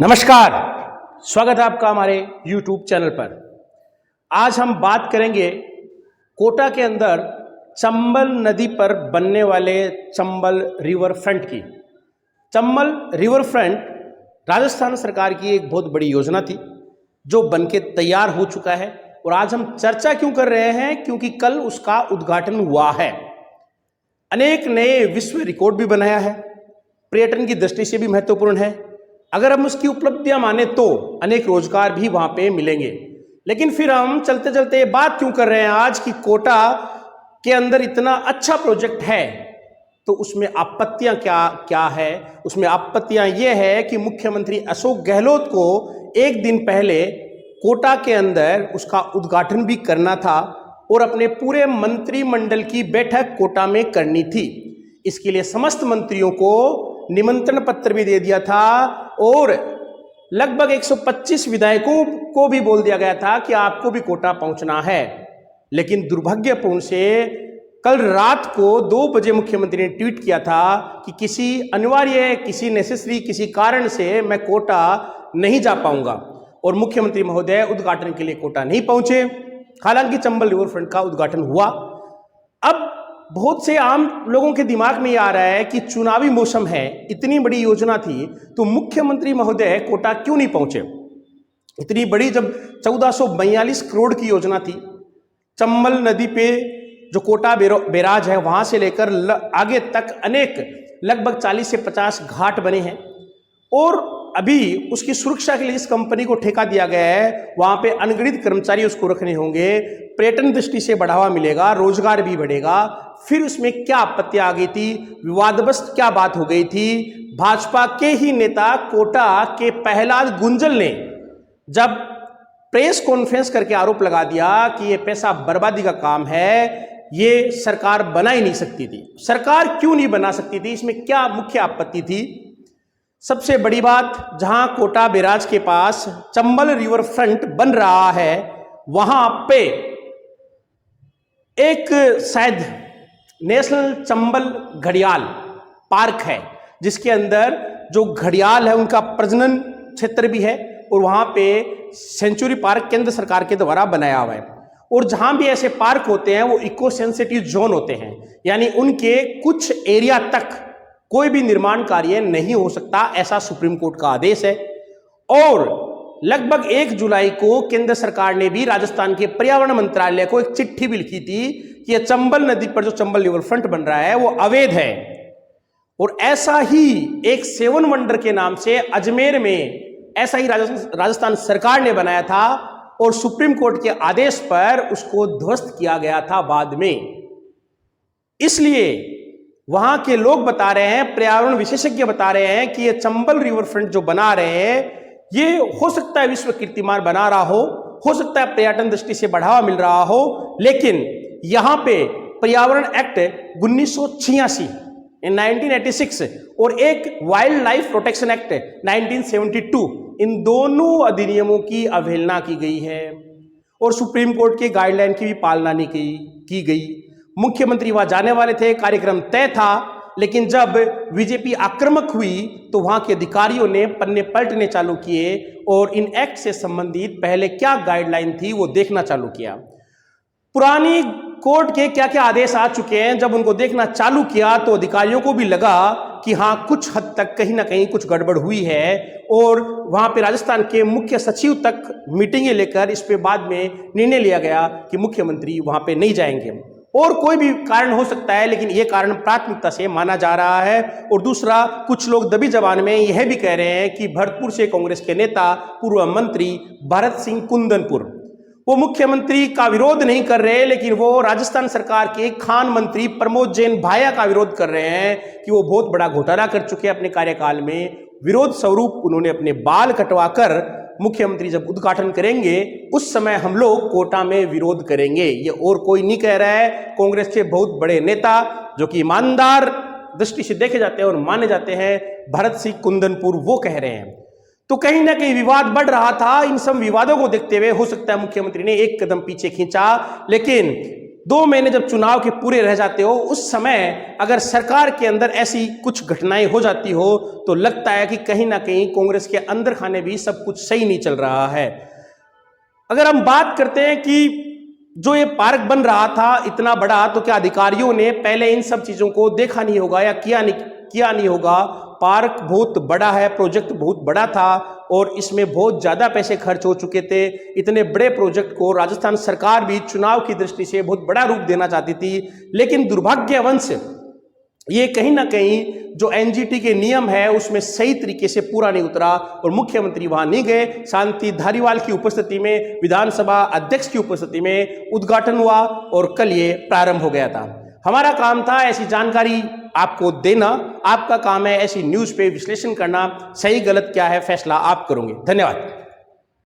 नमस्कार, स्वागत है आपका हमारे YouTube चैनल पर। आज हम बात करेंगे कोटा के अंदर चंबल नदी पर बनने वाले चंबल रिवर फ्रंट की। चंबल रिवर फ्रंट राजस्थान सरकार की एक बहुत बड़ी योजना थी जो बनके तैयार हो चुका है। और आज हम चर्चा क्यों कर रहे हैं? क्योंकि कल उसका उद्घाटन हुआ है। अनेक नए विश्व रिकॉर्ड भी बनाया है, पर्यटन की दृष्टि से भी महत्वपूर्ण है। अगर हम उसकी उपलब्धियां माने तो अनेक रोजगार भी वहां पे मिलेंगे। लेकिन फिर हम चलते चलते बात क्यों कर रहे हैं आज कि कोटा के अंदर इतना अच्छा प्रोजेक्ट है तो उसमें आपत्तियां क्या क्या है? उसमें आपत्तियां ये है कि मुख्यमंत्री अशोक गहलोत को एक दिन पहले कोटा के अंदर उसका उद्घाटन भी करना था और अपने पूरे मंत्रिमंडल की बैठक कोटा में करनी थी। इसके लिए समस्त मंत्रियों को निमंत्रण पत्र भी दे दिया था और लगभग 125 विधायकों को भी बोल दिया गया था कि आपको भी कोटा पहुंचना है। लेकिन दुर्भाग्यपूर्ण से कल रात को 2 बजे मुख्यमंत्री ने ट्वीट किया था कि किसी अनिवार्य, किसी नेसेसरी, किसी कारण से मैं कोटा नहीं जा पाऊंगा। और मुख्यमंत्री महोदय उद्घाटन के लिए कोटा नहीं पहुंचे। हालांकि चंबल रिवर फ्रंट का उद्घाटन हुआ। अब बहुत से आम लोगों के दिमाग में ये आ रहा है कि चुनावी मौसम है, इतनी बड़ी योजना थी तो मुख्यमंत्री महोदय कोटा क्यों नहीं पहुंचे? इतनी बड़ी जब 1442 करोड़ की योजना थी, चंबल नदी पे जो कोटा बैराज है वहां से लेकर आगे तक अनेक लगभग 40 से 50 घाट बने हैं और अभी उसकी सुरक्षा के लिए जिस कंपनी को ठेका दिया गया है वहां पे अनगिनत कर्मचारी उसको रखने होंगे। पर्यटन दृष्टि से बढ़ावा मिलेगा, रोजगार भी बढ़ेगा। फिर उसमें क्या आपत्ति आ गई थी, विवादग्रस्त क्या बात हो गई थी? भाजपा के ही नेता कोटा के प्रहलाद गुंजल ने जब प्रेस कॉन्फ्रेंस करके आरोप लगा दिया कि ये पैसा बर्बादी का काम है, ये सरकार बना ही नहीं सकती थी। सरकार क्यों नहीं बना सकती थी? इसमें क्या मुख्य आपत्ति थी? सबसे बड़ी बात, जहां कोटा बैराज के पास चंबल रिवर फ्रंट बन रहा है वहां पे एक शायद नेशनल चंबल घड़ियाल पार्क है जिसके अंदर जो घड़ियाल है उनका प्रजनन क्षेत्र भी है और वहां पे सेंचुरी पार्क केंद्र सरकार के द्वारा बनाया हुआ है। और जहां भी ऐसे पार्क होते हैं वो इको सेंसिटिव जोन होते हैं, यानी उनके कुछ एरिया तक कोई भी निर्माण कार्य नहीं हो सकता, ऐसा सुप्रीम कोर्ट का आदेश है। और लगभग 1 जुलाई को केंद्र सरकार ने भी राजस्थान के पर्यावरण मंत्रालय को एक चिट्ठी भी लिखी थी कि यह चंबल नदी पर जो चंबल रिवर फ्रंट बन रहा है वो अवैध है। और ऐसा ही एक 7 वंडर के नाम से अजमेर में ऐसा ही राजस्थान सरकार ने बनाया था और सुप्रीम कोर्ट के आदेश पर उसको ध्वस्त किया गया था बाद में। इसलिए वहां के लोग बता रहे हैं, पर्यावरण विशेषज्ञ बता रहे हैं कि ये चंबल रिवर फ्रंट जो बना रहे हैं ये हो सकता है विश्व कीर्तिमान बना रहा हो सकता है पर्यटन दृष्टि से बढ़ावा मिल रहा हो, लेकिन यहां पे पर्यावरण एक्ट 1986 1986 और एक वाइल्ड लाइफ प्रोटेक्शन एक्ट 1972, इन दोनों अधिनियमों की अवहेलना की गई है और सुप्रीम कोर्ट के गाइडलाइन की भी पालना नहीं की गई। मुख्यमंत्री वहां जाने वाले थे, कार्यक्रम तय था, लेकिन जब बीजेपी आक्रामक हुई तो वहां के अधिकारियों ने पन्ने पलटने चालू किए और इन एक्ट से संबंधित पहले क्या गाइडलाइन थी वो देखना चालू किया। पुरानी कोर्ट के क्या क्या आदेश आ चुके हैं, जब उनको देखना चालू किया तो अधिकारियों को भी लगा कि हाँ कुछ हद तक कहीं ना कहीं कुछ गड़बड़ हुई है। और वहां पे राजस्थान के मुख्य सचिव तक मीटिंगें लेकर इस पे बाद में निर्णय लिया गया कि मुख्यमंत्री वहां पे नहीं जाएंगे। और कोई भी कारण हो सकता है, लेकिन यह कारण प्राथमिकता से माना जा रहा है। और दूसरा, कुछ लोग दबी जबान में यह भी कह रहे हैं कि भरतपुर से कांग्रेस के नेता पूर्व मंत्री भरत सिंह कुंदनपुर वो मुख्यमंत्री का विरोध नहीं कर रहे, लेकिन वो राजस्थान सरकार के खान मंत्री प्रमोद जैन भाया का विरोध कर रहे हैं कि वो बहुत बड़ा घोटाला कर चुके हैं अपने कार्यकाल में। विरोध स्वरूप उन्होंने अपने बाल कटवाकर मुख्यमंत्री जब उद्घाटन करेंगे उस समय हम लोग कोटा में विरोध करेंगे। ये और कोई नहीं कह रहा है, कांग्रेस के बहुत बड़े नेता जो कि ईमानदार दृष्टि से देखे जाते हैं और माने जाते हैं, भरत सिंह कुंदनपुर, वो कह रहे हैं। तो कहीं ना कहीं विवाद बढ़ रहा था। इन सब विवादों को देखते हुए हो सकता है मुख्यमंत्री ने एक कदम पीछे खींचा, लेकिन 2 महीने जब चुनाव के पूरे रह जाते हो, उस समय अगर सरकार के अंदर ऐसी कुछ घटनाएं हो जाती हो तो लगता है कि कहीं ना कहीं कांग्रेस के अंदर खाने भी सब कुछ सही नहीं चल रहा है। अगर हम बात करते हैं कि जो ये पार्क बन रहा था इतना बड़ा, तो क्या अधिकारियों ने पहले इन सब चीजों को देखा नहीं होगा या किया नहीं होगा? पार्क बहुत बड़ा है, प्रोजेक्ट बहुत बड़ा था और इसमें बहुत ज्यादा पैसे खर्च हो चुके थे। इतने बड़े प्रोजेक्ट को राजस्थान सरकार भी चुनाव की दृष्टि से बहुत बड़ा रूप देना चाहती थी, लेकिन दुर्भाग्यवश ये कहीं ना कहीं जो एनजीटी के नियम है उसमें सही तरीके से पूरा नहीं उतरा और मुख्यमंत्री वहां नहीं गए। शांति धारीवाल की उपस्थिति में, विधानसभा अध्यक्ष की उपस्थिति में उद्घाटन हुआ और कल ये प्रारंभ हो गया था। हमारा काम था ऐसी जानकारी आपको देना, आपका काम है ऐसी न्यूज़ पे विश्लेषण करना, सही गलत क्या है फैसला आप करोगे। धन्यवाद।